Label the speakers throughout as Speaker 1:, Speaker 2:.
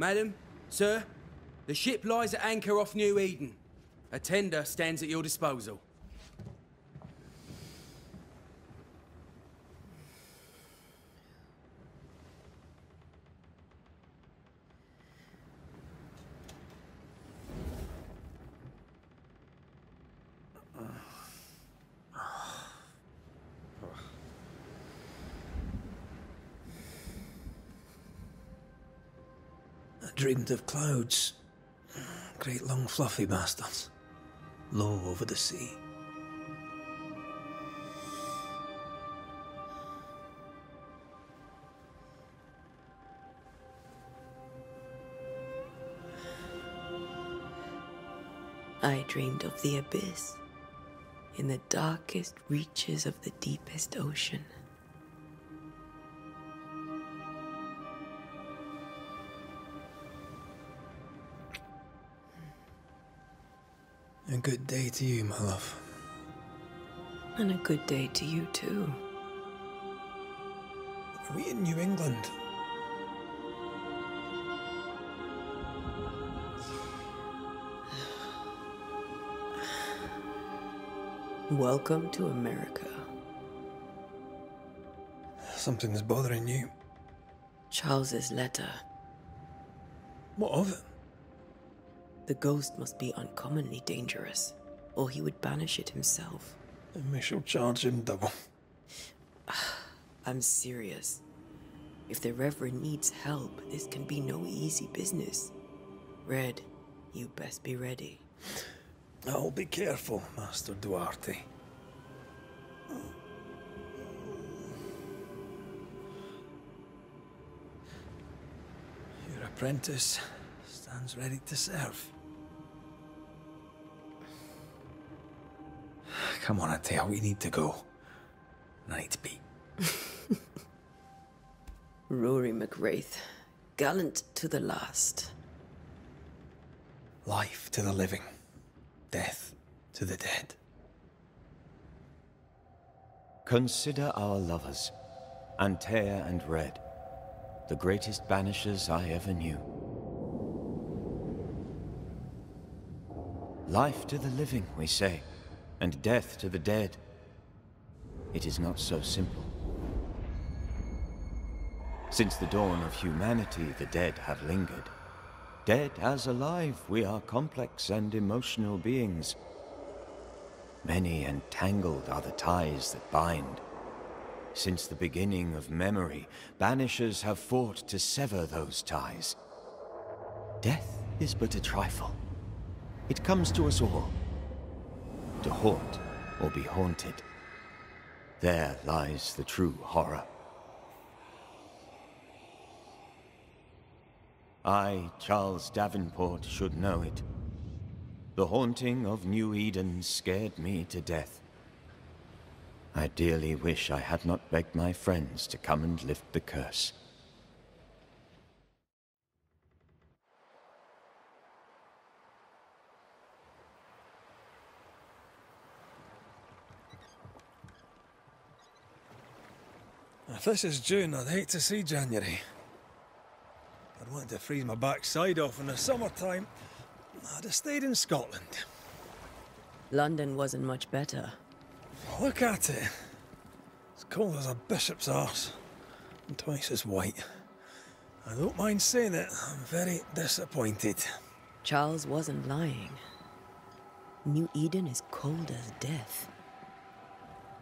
Speaker 1: Madam, sir, the ship lies at anchor off New Eden. A tender stands at your disposal.
Speaker 2: I dreamed of clouds. Great long fluffy bastards. Low over the sea.
Speaker 3: I dreamed of the abyss, in the darkest reaches of the deepest ocean.
Speaker 2: A good day to you, my love.
Speaker 3: And a good day to you, too.
Speaker 2: Are we in New England?
Speaker 3: Welcome to America.
Speaker 2: Something's bothering you.
Speaker 3: Charles's letter.
Speaker 2: What of it?
Speaker 3: The ghost must be uncommonly dangerous, or he would banish it himself.
Speaker 2: And we shall charge him double.
Speaker 3: I'm serious. If the Reverend needs help, this can be no easy business. Red, you best be ready.
Speaker 2: I'll be careful, Master Duarte. Your apprentice stands ready to serve. Come on, Atea, we need to go. I need to be.
Speaker 3: Rory McWraith, gallant to the last.
Speaker 2: Life to the living, death to the dead.
Speaker 4: Consider our lovers, Antea and Red, the greatest banishers I ever knew. Life to the living, we say, and death to the dead. It is not so simple. Since the dawn of humanity, the dead have lingered. Dead as alive, we are complex and emotional beings. Many and tangled are the ties that bind. Since the beginning of memory, banishers have fought to sever those ties. Death is but a trifle. It comes to us all. To haunt or be haunted. There lies the true horror. I, Charles Davenport, should know it. The haunting of New Eden scared me to death. I dearly wish I had not begged my friends to come and lift the curse.
Speaker 2: If this is June, I'd hate to see January. I'd want to freeze my backside off in the summertime. I'd have stayed in Scotland.
Speaker 3: London wasn't much better.
Speaker 2: Look at it. As cold as a bishop's arse. And twice as white. I don't mind saying it, I'm very disappointed.
Speaker 3: Charles wasn't lying. New Eden is cold as death.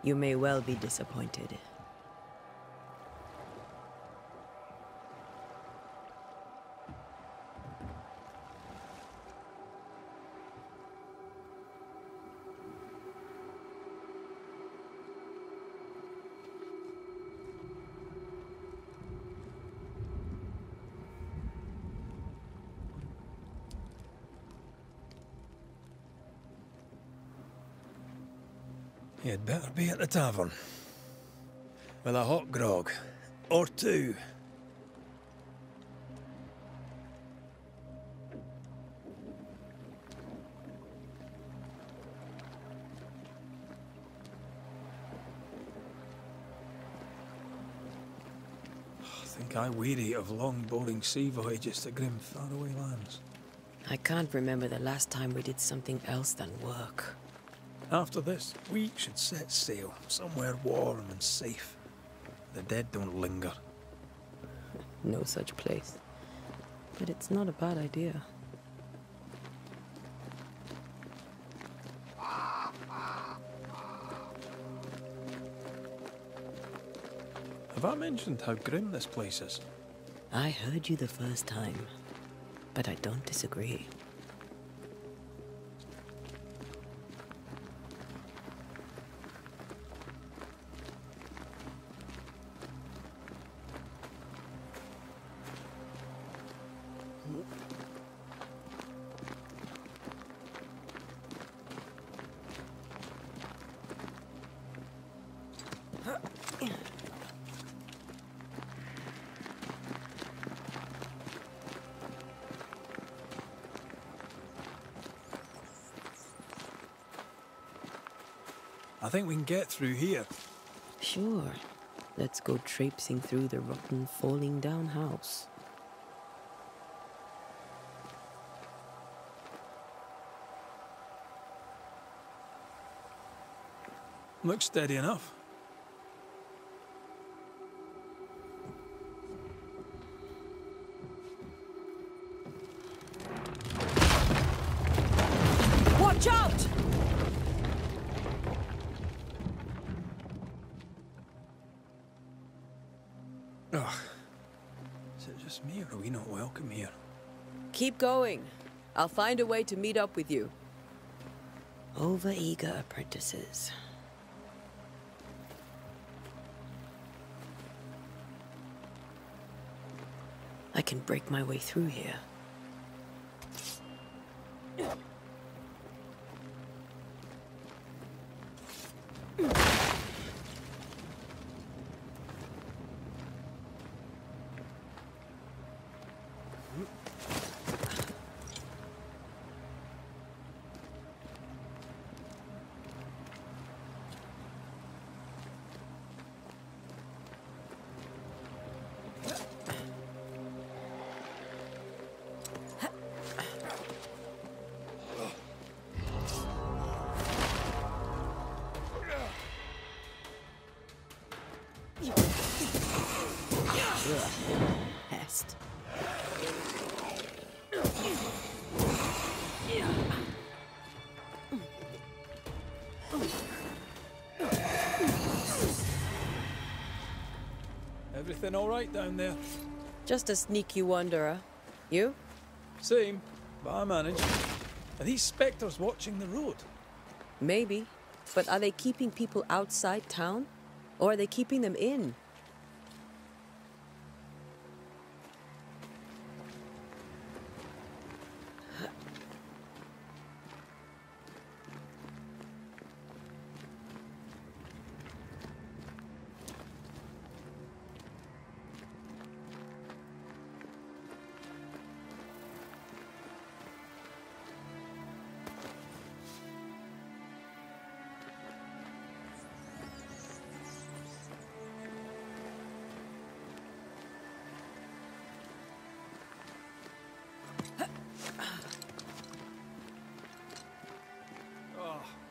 Speaker 3: You may well be disappointed.
Speaker 2: You'd better be at the tavern. With a hot grog. Or two. think I weary of long, boring sea voyages to grim, faraway lands.
Speaker 3: I can't remember the last time we did something else than work.
Speaker 2: After this, we should set sail somewhere warm and safe. The dead don't linger.
Speaker 3: No such place. But it's not a bad idea.
Speaker 2: Have I mentioned how grim this place is?
Speaker 3: I heard you the first time, but I don't disagree.
Speaker 2: I think we can get through here.
Speaker 3: Sure. Let's go traipsing through the rotten, falling down house.
Speaker 2: Looks steady enough.
Speaker 3: Watch out!
Speaker 2: Ugh. Is it just me, or are we not welcome here?
Speaker 3: Keep going. I'll find a way to meet up with you. Over-eager apprentices. I can break my way through here. Pest.
Speaker 2: Everything all right down there?
Speaker 3: Just a sneaky wanderer. You?
Speaker 2: Same, but I manage. Are these spectres watching the road?
Speaker 3: Maybe. But are they keeping people outside town? Or are they keeping them in?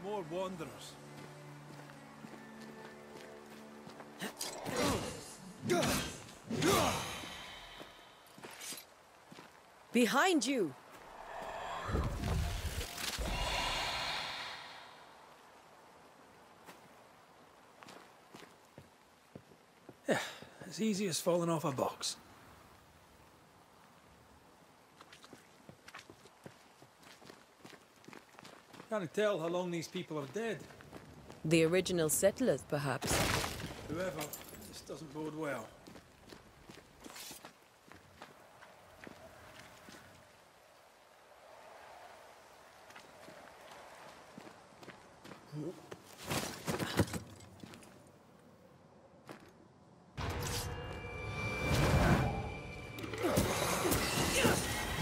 Speaker 2: More wanderers.
Speaker 3: Behind you!
Speaker 2: Yeah, as easy as falling off a box. Can't tell how long these people are dead.
Speaker 3: The original settlers, perhaps.
Speaker 2: Whoever, this doesn't bode well.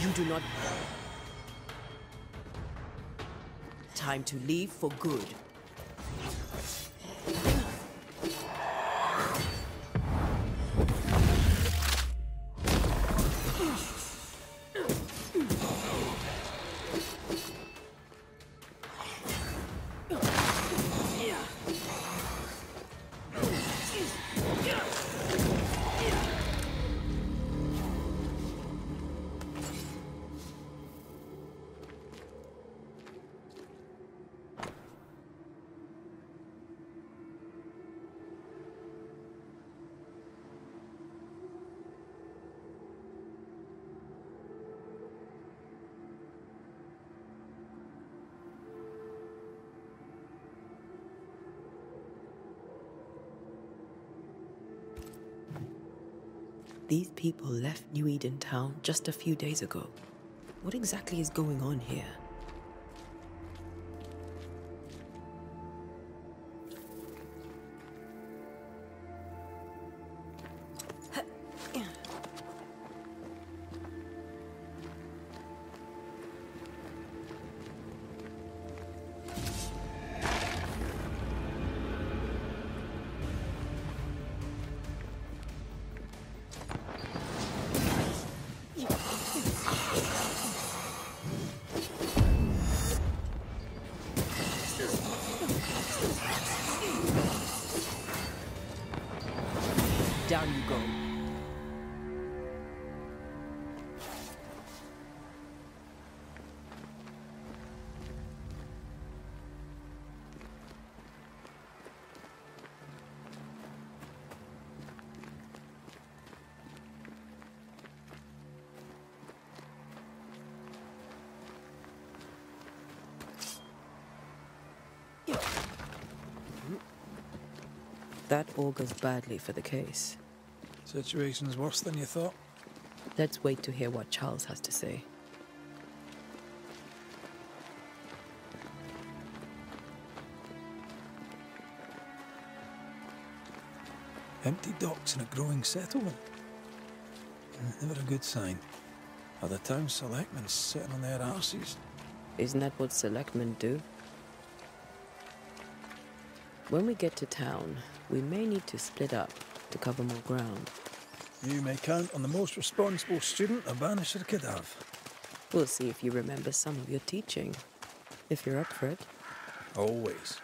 Speaker 3: You do not... Time to leave for good. These people left New Eden town just a few days ago. What exactly is going on here? Down you go. That augurs badly for the case.
Speaker 2: Situation's worse than you thought.
Speaker 3: Let's wait to hear what Charles has to say.
Speaker 2: Empty docks in a growing settlement. Never a good sign. Are the town selectmen sitting on their arses?
Speaker 3: Isn't that what selectmen do? When we get to town, we may need to split up to cover more ground.
Speaker 2: You may count on the most responsible student a banisher could have.
Speaker 3: We'll see if you remember some of your teaching, if you're up for it.
Speaker 2: Always.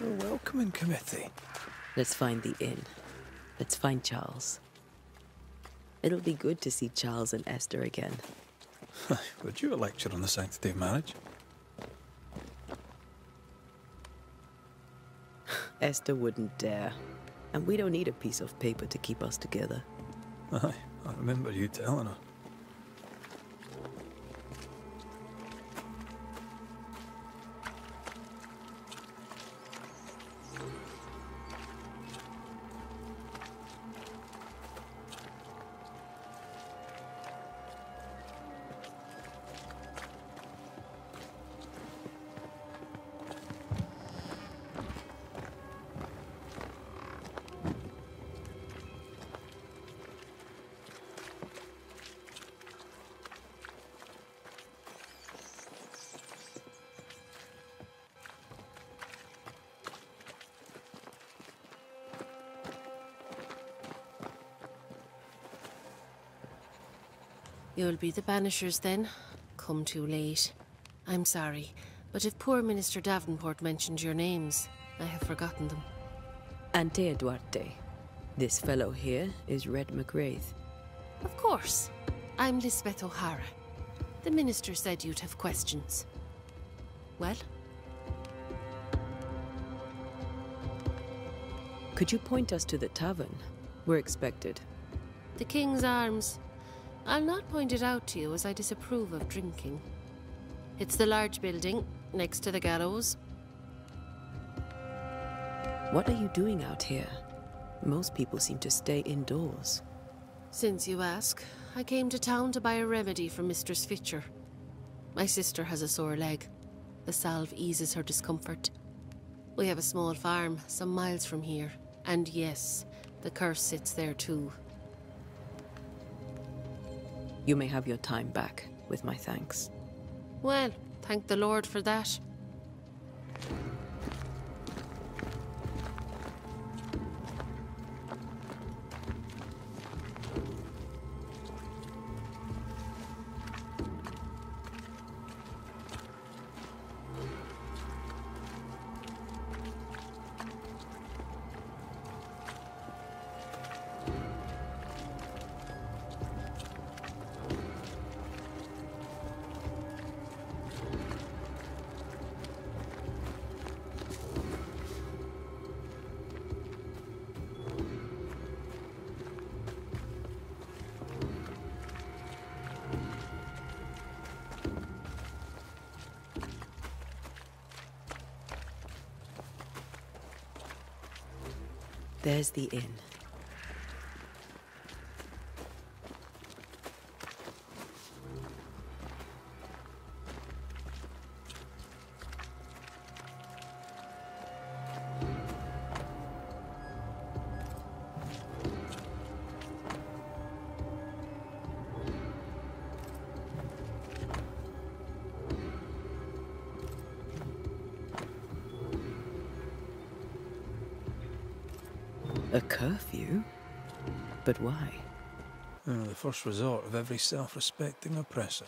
Speaker 2: A welcoming committee.
Speaker 3: Let's find the inn. Let's find Charles. It'll be good to see Charles and Esther again.
Speaker 2: Would you a lecture on the sanctity of marriage?
Speaker 3: Esther wouldn't dare. And we don't need a piece of paper to keep us together.
Speaker 2: Aye, I remember you telling her.
Speaker 5: You'll be the Banishers then? Come too late. I'm sorry, but if poor Minister Davenport mentioned your names, I have forgotten them.
Speaker 3: Antea Duarte. This fellow here is Red McWraith.
Speaker 5: Of course. I'm Lisbeth O'Hara. The Minister said you'd have questions. Well?
Speaker 3: Could you point us to the tavern? We're expected.
Speaker 5: The King's Arms. I'll not point it out to you as I disapprove of drinking. It's the large building, next to the gallows.
Speaker 3: What are you doing out here? Most people seem to stay indoors.
Speaker 5: Since you ask, I came to town to buy a remedy for Mistress Fitcher. My sister has a sore leg. The salve eases her discomfort. We have a small farm, some miles from here. And yes, the curse sits there too.
Speaker 3: You may have your time back, with my thanks.
Speaker 5: Well, thank the Lord for that.
Speaker 3: There's the inn. A curfew? But why?
Speaker 2: The first resort of every self-respecting oppressor.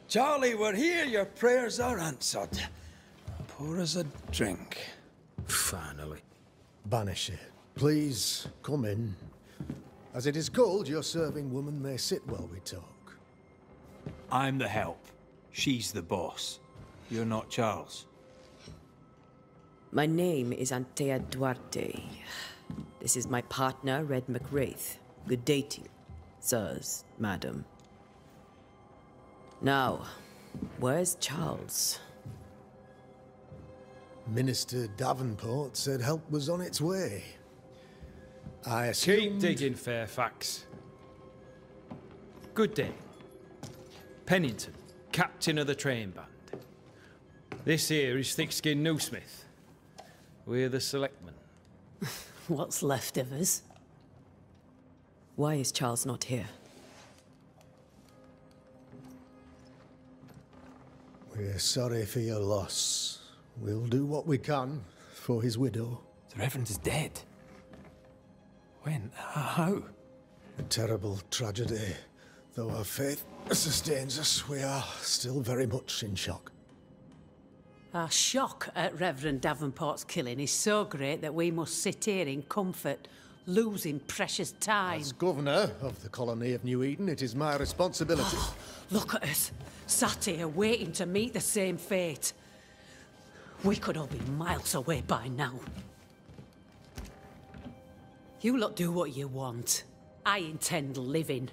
Speaker 2: Charlie, we're here. Your prayers are answered. Pour us a drink.
Speaker 1: Finally.
Speaker 6: Banisher, please come in. As it is called, your serving woman may sit while we talk.
Speaker 2: I'm the help. She's the boss. You're not Charles.
Speaker 3: My name is Antea Duarte. This is my partner, Red McWraith. Good day to you, sirs, madam. Now, where's Charles?
Speaker 6: Minister Davenport said help was on its way. I assumed...
Speaker 1: Keep digging, Fairfax. Good day. Pennington, captain of the train band. This here is Thick-Skinned Newsmith. We're the selectmen.
Speaker 7: What's left of us?
Speaker 3: Why is Charles not here?
Speaker 6: We're sorry for your loss. We'll do what we can for his widow.
Speaker 2: The Reverend is dead. When? How?
Speaker 6: A terrible tragedy. Though our faith sustains us, we are still very much in shock.
Speaker 7: Our shock at Reverend Davenport's killing is so great that we must sit here in comfort, losing precious time.
Speaker 6: As governor of the colony of New Eden, it is my responsibility.
Speaker 7: Look at us, sat here waiting to meet the same fate. We could all be miles away by now. You lot do what you want. I intend living.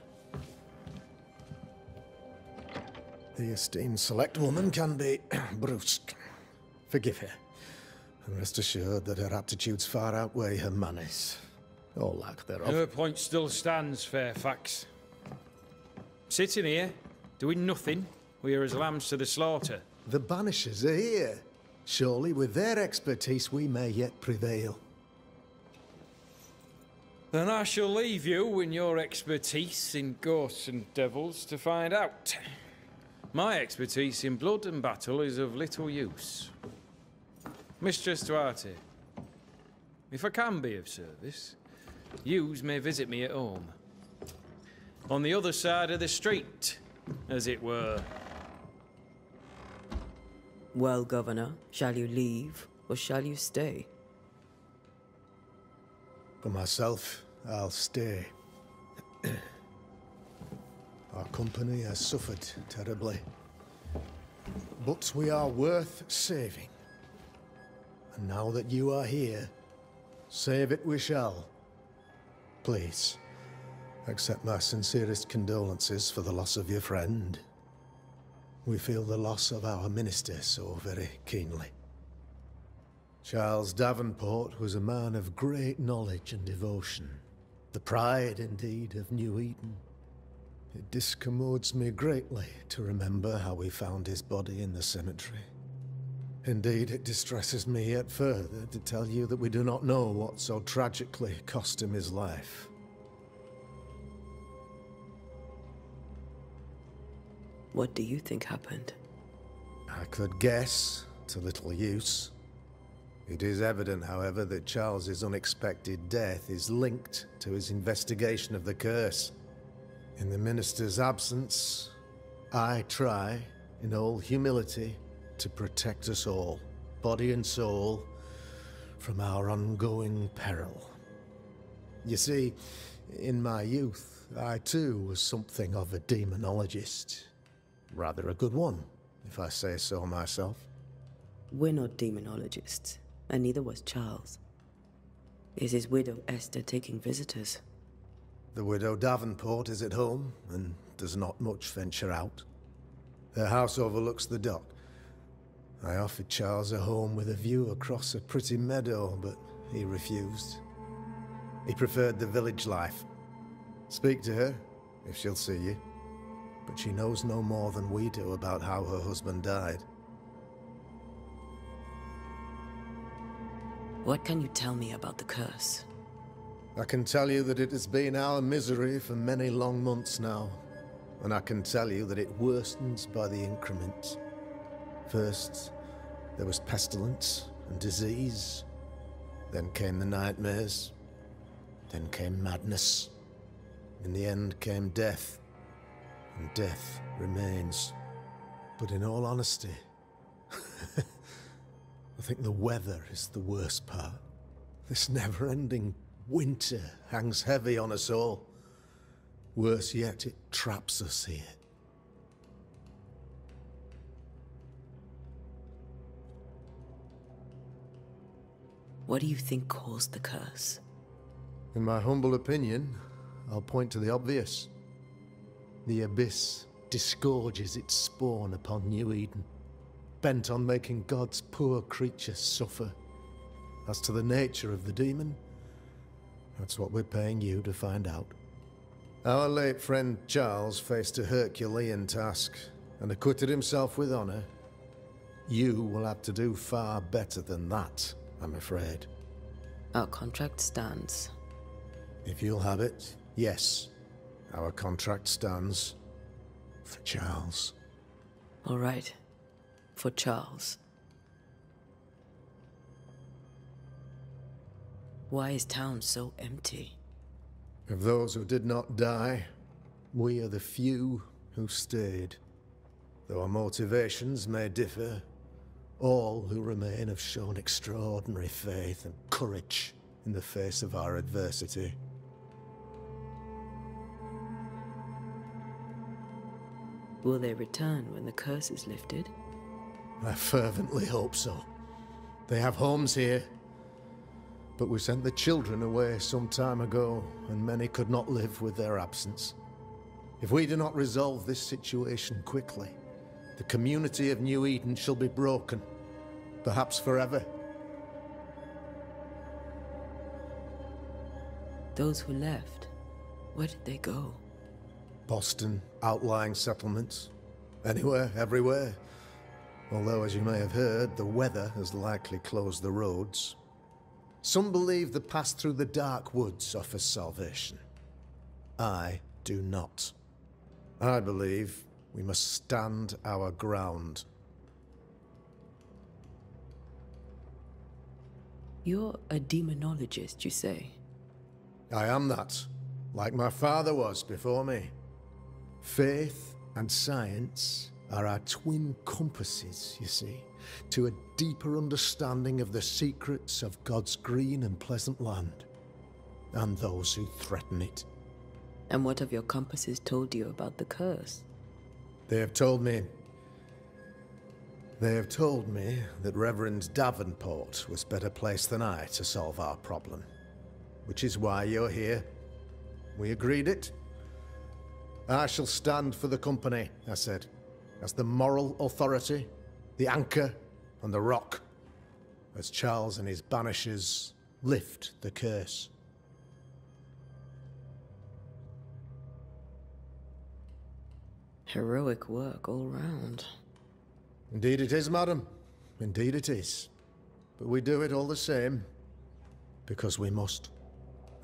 Speaker 6: The esteemed select woman can be brusque. Forgive her. And rest assured that her aptitudes far outweigh her manners. Or lack thereof.
Speaker 1: Her point still stands, Fairfax. Sitting here, doing nothing, we are as lambs to the slaughter.
Speaker 6: The Banishers are here. Surely with their expertise we may yet prevail.
Speaker 1: Then I shall leave you and your expertise in ghosts and devils to find out. My expertise in blood and battle is of little use. Mistress Duarte, if I can be of service, yous may visit me at home. On the other side of the street, as it were.
Speaker 3: Well, Governor, shall you leave or shall you stay?
Speaker 6: For myself, I'll stay. Our company has suffered terribly. But we are worth saving. And now that you are here, save it we shall. Please, accept my sincerest condolences for the loss of your friend. We feel the loss of our minister so very keenly. Charles Davenport was a man of great knowledge and devotion. The pride, indeed, of New Eden. It discommodes me greatly to remember how we found his body in the cemetery. Indeed, it distresses me yet further to tell you that we do not know what so tragically cost him his life.
Speaker 3: What do you think happened?
Speaker 6: I could guess, to little use. It is evident, however, that Charles's unexpected death is linked to his investigation of the curse. In the minister's absence, I try, in all humility, to protect us all, body and soul, from our ongoing peril. You see, in my youth, I too was something of a demonologist. Rather a good one, if I say so myself.
Speaker 3: We're not demonologists, and neither was Charles. Is his widow Esther taking visitors?
Speaker 6: The widow Davenport is at home and does not much venture out. Her house overlooks the dock. I offered Charles a home with a view across a pretty meadow, but he refused. He preferred the village life. Speak to her, if she'll see you. But she knows no more than we do about how her husband died.
Speaker 3: What can you tell me about the curse?
Speaker 6: I can tell you that it has been our misery for many long months now. And I can tell you that it worstens by the increments. First, there was pestilence and disease. Then came the nightmares. Then came madness. In the end came death. And death remains. But in all honesty, I think the weather is the worst part. This never-ending winter hangs heavy on us all. Worse yet, it traps us here.
Speaker 3: What do you think caused the curse?
Speaker 6: In my humble opinion, I'll point to the obvious. The abyss disgorges its spawn upon New Eden, bent on making God's poor creatures suffer. As to the nature of the demon, that's what we're paying you to find out. Our late friend Charles faced a Herculean task and acquitted himself with honor. You will have to do far better than that, I'm afraid.
Speaker 3: Our contract stands.
Speaker 6: If you'll have it, yes. Our contract stands. For Charles.
Speaker 3: All right. For Charles. Why is town so empty?
Speaker 6: Of those who did not die, we are the few who stayed. Though our motivations may differ, all who remain have shown extraordinary faith and courage in the face of our adversity.
Speaker 3: Will they return when the curse is lifted?
Speaker 6: I fervently hope so. They have homes here. But we sent the children away some time ago, and many could not live with their absence. If we do not resolve this situation quickly, the community of New Eden shall be broken, perhaps forever.
Speaker 3: Those who left, where did they go?
Speaker 6: Boston, outlying settlements. Anywhere, everywhere. Although, as you may have heard, the weather has likely closed the roads. Some believe the path through the dark woods offers salvation. I do not. I believe we must stand our ground.
Speaker 3: You're a demonologist, you say?
Speaker 6: I am that, like my father was before me. Faith and science are our twin compasses, you see, to a deeper understanding of the secrets of God's green and pleasant land, and those who threaten it.
Speaker 3: And what have your compasses told you about the curse?
Speaker 6: They have told me that Reverend Davenport was better placed than I to solve our problem, which is why you're here. We agreed it. I shall stand for the company, I said, as the moral authority, the anchor, and the rock, as Charles and his banishers lift the curse.
Speaker 3: Heroic work all round.
Speaker 6: Indeed it is, madam. Indeed it is. But we do it all the same, because we must.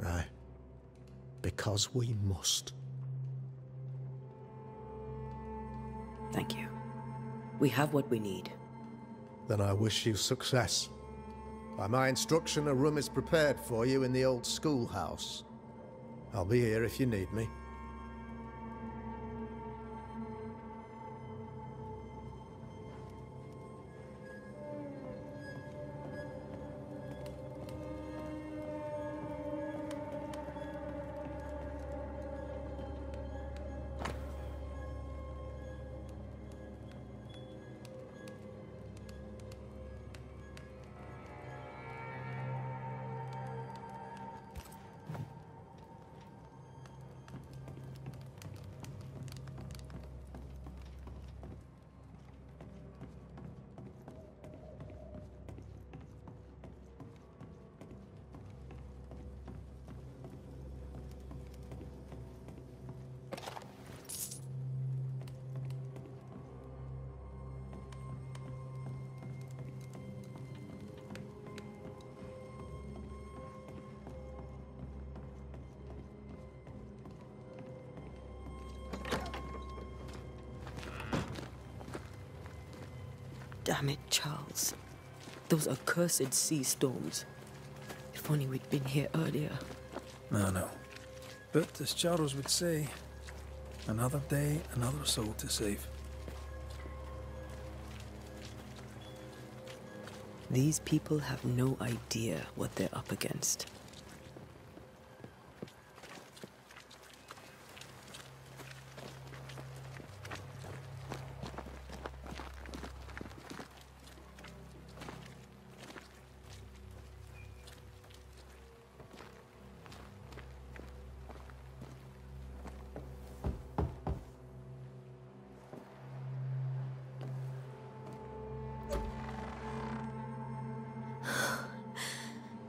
Speaker 6: Aye. Because we must.
Speaker 3: Thank you. We have what we need.
Speaker 6: Then I wish you success. By my instruction, a room is prepared for you in the old schoolhouse. I'll be here if you need me.
Speaker 3: Damn it, Charles. Those accursed sea storms. If only we'd been here earlier.
Speaker 2: No. But as Charles would say, another day, another soul to save.
Speaker 3: These people have no idea what they're up against.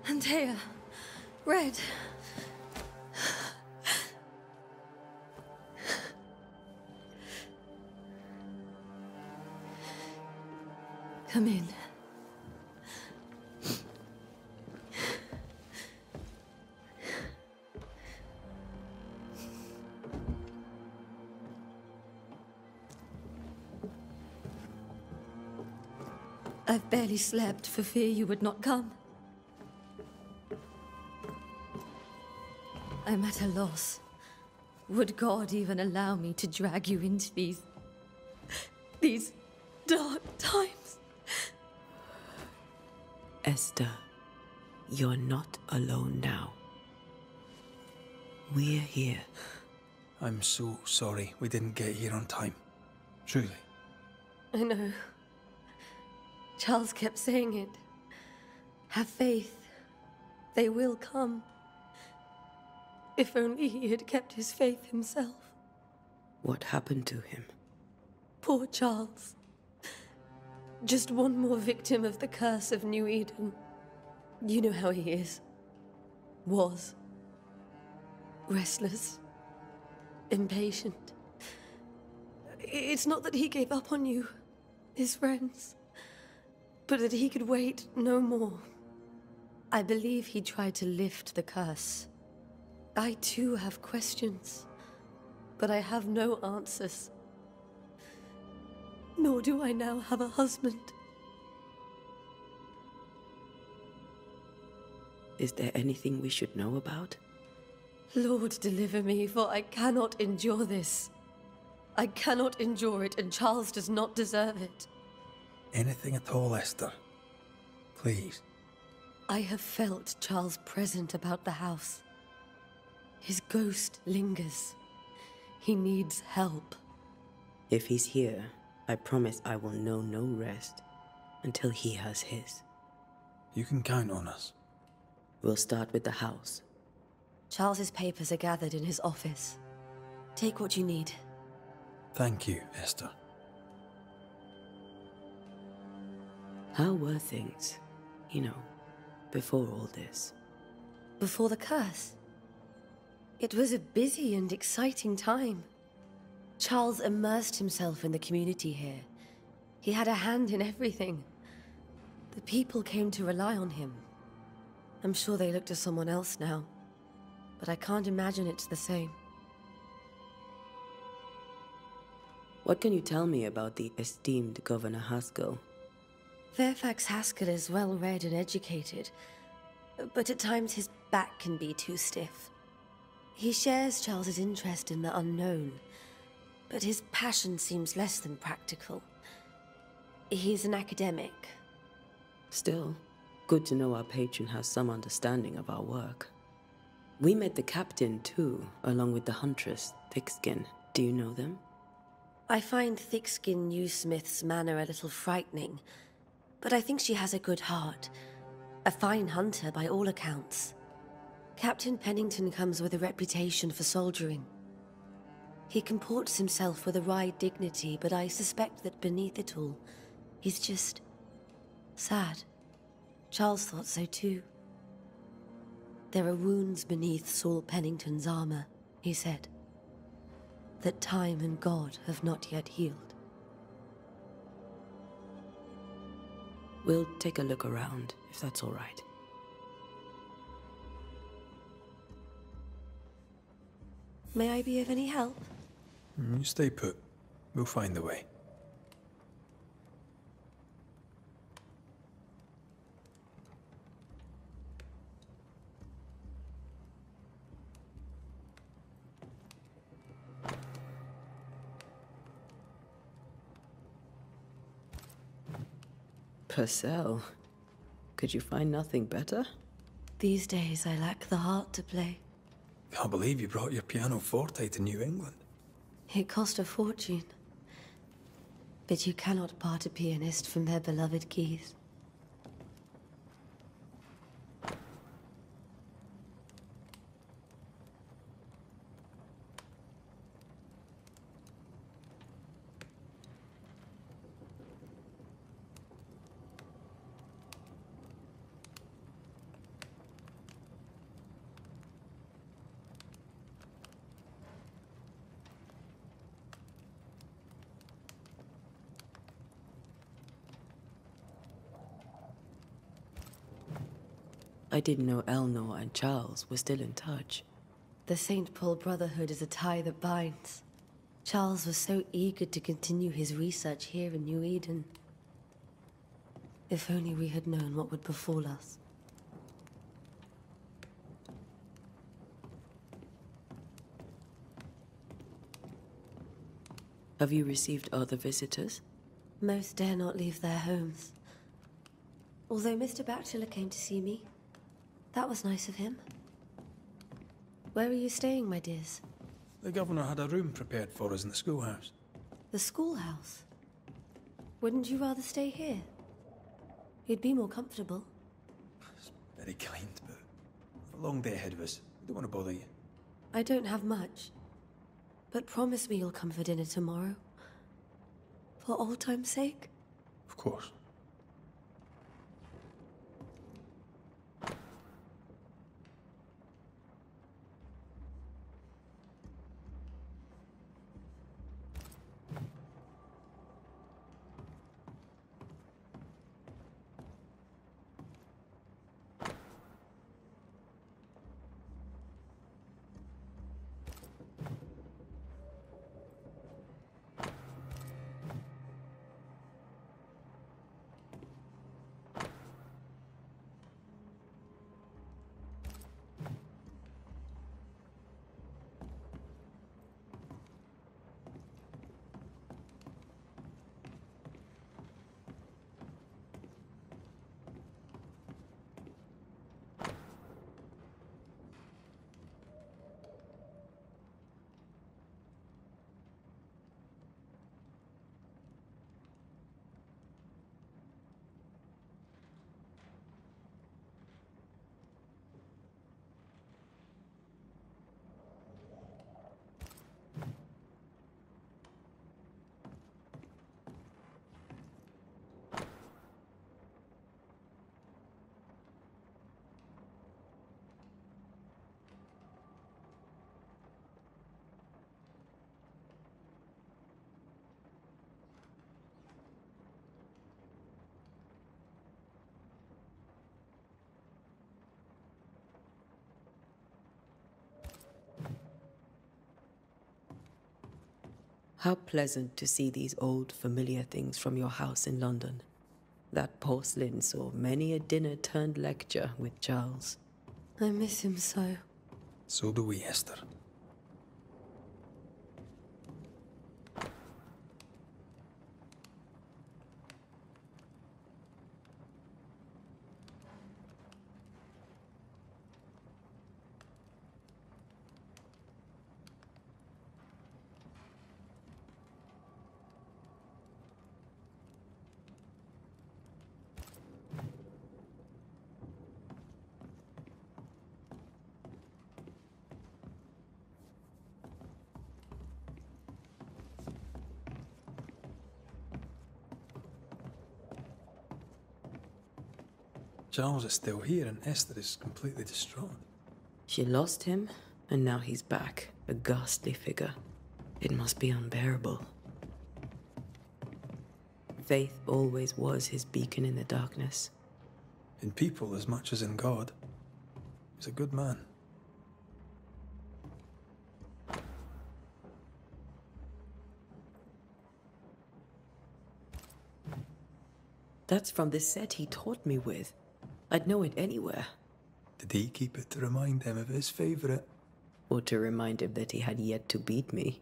Speaker 8: Antea, Red. Come in. I've barely slept for fear you would not come. I'm at a loss. Would God even allow me to drag you into these dark times?
Speaker 3: Esther, you're not alone now. We're here.
Speaker 2: I'm so sorry we didn't get here on time. Truly.
Speaker 8: I know. Charles kept saying it. Have faith. They will come. If only he had kept his faith himself.
Speaker 3: What happened to him?
Speaker 8: Poor Charles. Just one more victim of the curse of New Eden. You know how he is. Was. Restless. Impatient. It's not that he gave up on you, his friends, but that he could wait no more. I believe he tried to lift the curse. I too have questions, but I have no answers. Nor do I now have a husband.
Speaker 3: Is there anything we should know about?
Speaker 8: Lord, deliver me, for I cannot endure this. I cannot endure it, and Charles does not deserve it.
Speaker 2: Anything at all, Esther. Please.
Speaker 8: I have felt Charles present about the house. His ghost lingers. He needs help.
Speaker 3: If he's here, I promise I will know no rest until he has his.
Speaker 2: You can count on us.
Speaker 3: We'll start with the house.
Speaker 8: Charles's papers are gathered in his office. Take what you need.
Speaker 2: Thank you, Esther.
Speaker 3: How were things, before all this?
Speaker 8: Before the curse? It was a busy and exciting time. Charles immersed himself in the community here. He had a hand in everything. The people came to rely on him. I'm sure they look to someone else now, but I can't imagine it's the same.
Speaker 3: What can you tell me about the esteemed Governor Haskell?
Speaker 8: Fairfax Haskell is well-read and educated, but at times his back can be too stiff. He shares Charles's interest in the unknown, but his passion seems less than practical. He's an academic.
Speaker 3: Still, good to know our patron has some understanding of our work. We met the captain, too, along with the huntress, Thickskin. Do you know them?
Speaker 8: I find Thickskin Newsmith's manner a little frightening, but I think she has a good heart. A fine hunter by all accounts. Captain Pennington comes with a reputation for soldiering. He comports himself with a wry dignity, but I suspect that beneath it all, he's just sad. Charles thought so too. There are wounds beneath Saul Pennington's armor, he said, that time and God have not yet healed.
Speaker 3: We'll take a look around, if that's all right.
Speaker 8: May I be of any help?
Speaker 2: You stay put. We'll find the way.
Speaker 3: Purcell. Could you find nothing better?
Speaker 8: These days, I lack the heart to play.
Speaker 2: Can't believe you brought your pianoforte to New England.
Speaker 8: It cost a fortune. But you cannot part a pianist from their beloved keys.
Speaker 3: I didn't know Eleanor and Charles were still in touch.
Speaker 8: The St. Paul Brotherhood is a tie that binds. Charles was so eager to continue his research here in New Eden. If only we had known what would befall us.
Speaker 3: Have you received other visitors?
Speaker 8: Most dare not leave their homes. Although Mr. Bachelor came to see me. That was nice of him. Where are you staying, my dears?
Speaker 2: The governor had a room prepared for us in the schoolhouse.
Speaker 8: The schoolhouse? Wouldn't you rather stay here? You'd be more comfortable.
Speaker 2: It's very kind, but we've a long day ahead of us. I don't want to bother you.
Speaker 8: I don't have much. But promise me you'll come for dinner tomorrow. For old time's sake?
Speaker 2: Of course.
Speaker 3: How pleasant to see these old, familiar things from your house in London. That porcelain saw many a dinner-turned-lecture with Charles.
Speaker 8: I miss him so.
Speaker 2: So do we, Esther. Charles is still here and Esther is completely distraught.
Speaker 3: She lost him, and now he's back, a ghastly figure. It must be unbearable. Faith always was his beacon in the darkness.
Speaker 2: In people as much as in God. He's a good man.
Speaker 3: That's from the set he taught me with. I'd know it anywhere.
Speaker 2: Did he keep it to remind him of his favourite?
Speaker 3: Or to remind him that he had yet to beat me.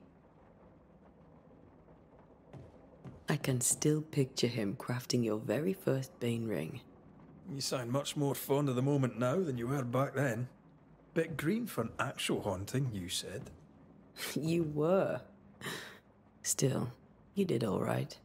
Speaker 3: I can still picture him crafting your very first Bane ring.
Speaker 2: You sound much more fond of the moment now than you were back then. Bit green for an actual haunting, you said.
Speaker 3: You were. Still, you did all right.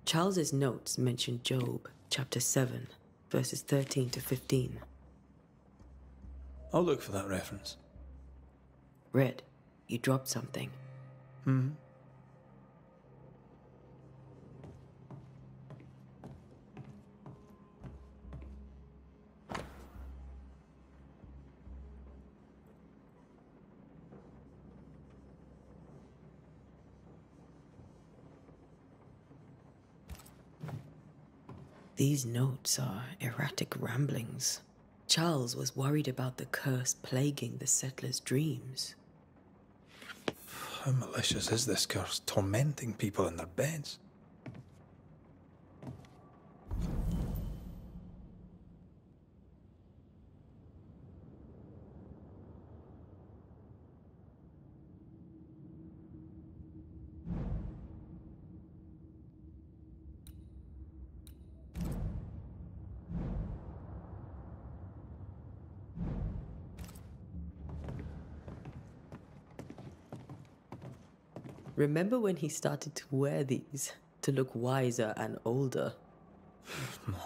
Speaker 3: Charles's notes mention Job, chapter 7, verses 13 to 15.
Speaker 2: I'll look for that reference.
Speaker 3: Red, you dropped something. These notes are erratic ramblings. Charles was worried about the curse plaguing the settlers' dreams.
Speaker 2: How malicious is this curse, tormenting people in their beds?
Speaker 3: Remember when he started to wear these to look wiser and older?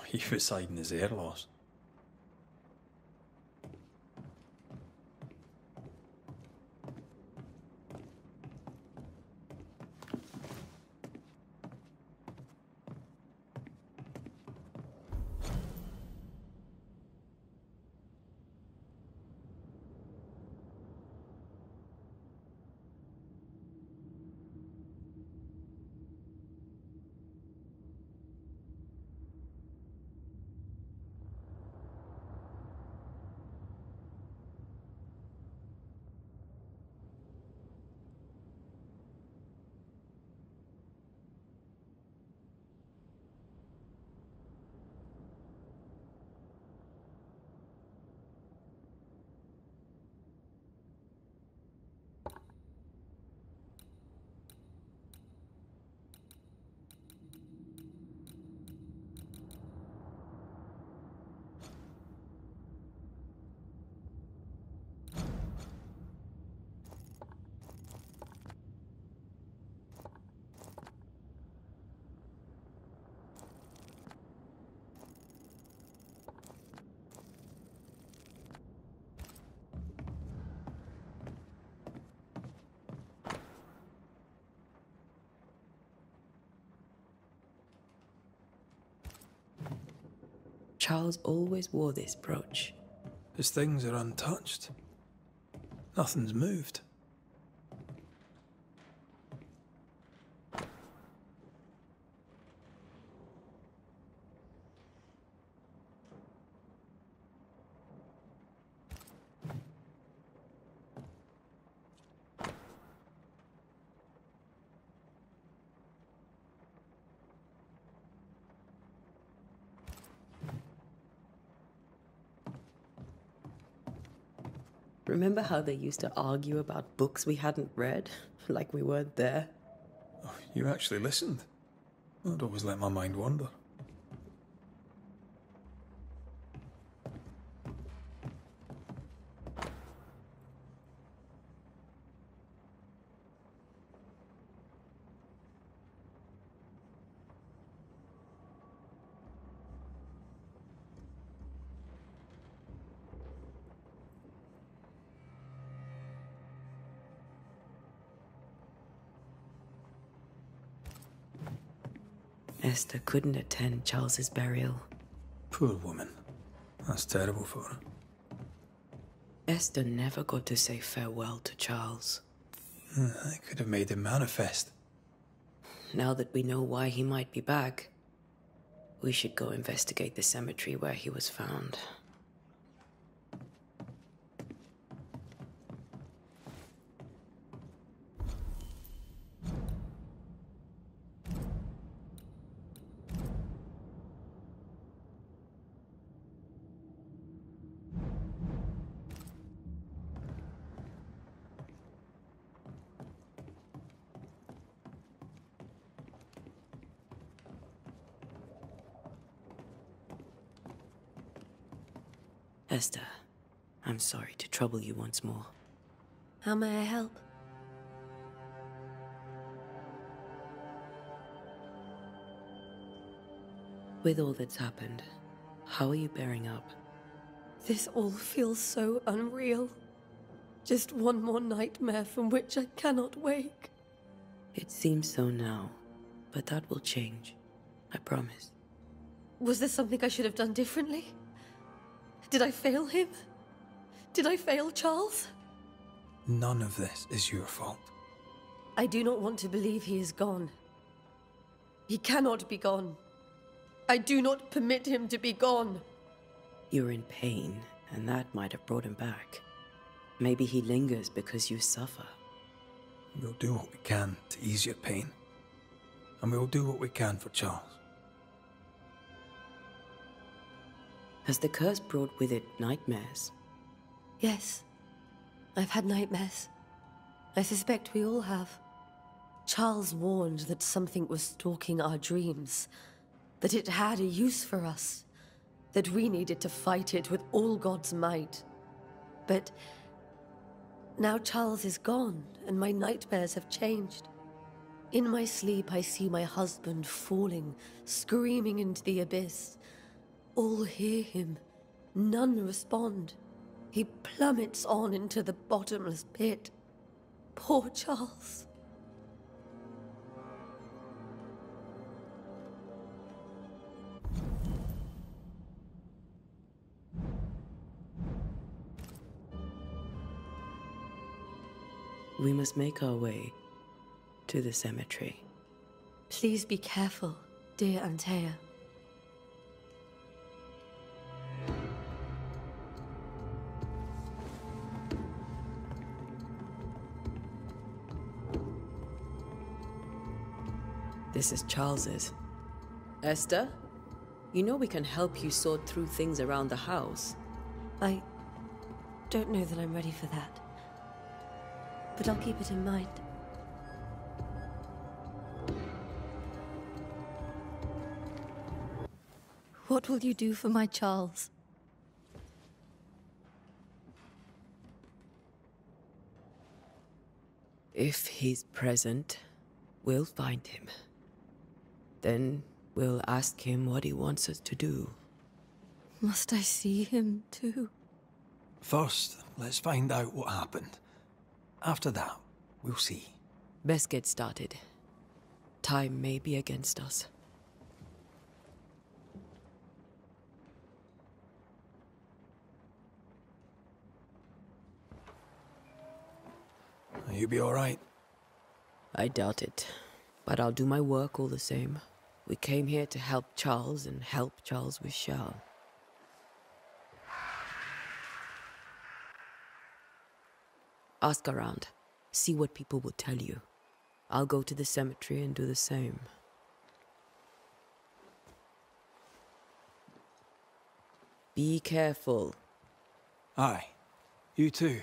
Speaker 2: He was hiding his hair loss.
Speaker 3: Charles always wore this brooch.
Speaker 2: His things are untouched. Nothing's moved.
Speaker 3: Remember how they used to argue about books we hadn't read? Like we weren't there?
Speaker 2: Oh, you actually listened. I'd always let my mind wander.
Speaker 3: Esther couldn't attend Charles's burial.
Speaker 2: Poor woman. That's terrible for her.
Speaker 3: Esther never got to say farewell to Charles.
Speaker 2: I could have made him manifest.
Speaker 3: Now that we know why he might be back, we should go investigate the cemetery where he was found. Esther, I'm sorry to trouble you once more.
Speaker 8: How may I help?
Speaker 3: With all that's happened, how are you bearing up?
Speaker 8: This all feels so unreal. Just one more nightmare from which I cannot wake.
Speaker 3: It seems so now, but that will change. I promise.
Speaker 8: Was there something I should have done differently? Did I fail him? Did I fail Charles?
Speaker 2: None of this is your fault.
Speaker 8: I do not want to believe he is gone. He cannot be gone. I do not permit him to be gone.
Speaker 3: You're in pain, and that might have brought him back. Maybe he lingers because you suffer.
Speaker 2: We'll do what we can to ease your pain. And we'll do what we can for Charles.
Speaker 3: Has the curse brought with it nightmares?
Speaker 8: Yes. I've had nightmares. I suspect we all have. Charles warned that something was stalking our dreams. That it had a use for us. That we needed to fight it with all God's might. But now Charles is gone, and my nightmares have changed. In my sleep, I see my husband falling, screaming into the abyss. All hear him. None respond. He plummets on into the bottomless pit. Poor Charles.
Speaker 3: We must make our way to the cemetery.
Speaker 8: Please be careful, dear Antea.
Speaker 3: This is Charles's. Esther, you know we can help you sort through things around the house.
Speaker 8: I don't know that I'm ready for that. But I'll keep it in mind. What will you do for my Charles?
Speaker 3: If he's present, we'll find him. Then we'll ask him what he wants us to do.
Speaker 8: Must I see him too?
Speaker 2: First, let's find out what happened. After that, we'll see.
Speaker 3: Best get started. Time may be against us.
Speaker 2: You be all right?
Speaker 3: I doubt it, but I'll do my work all the same. We came here to help Charles, and help Charles we shall. Ask around. See what people will tell you. I'll go to the cemetery and do the same. Be careful.
Speaker 2: Aye. You too.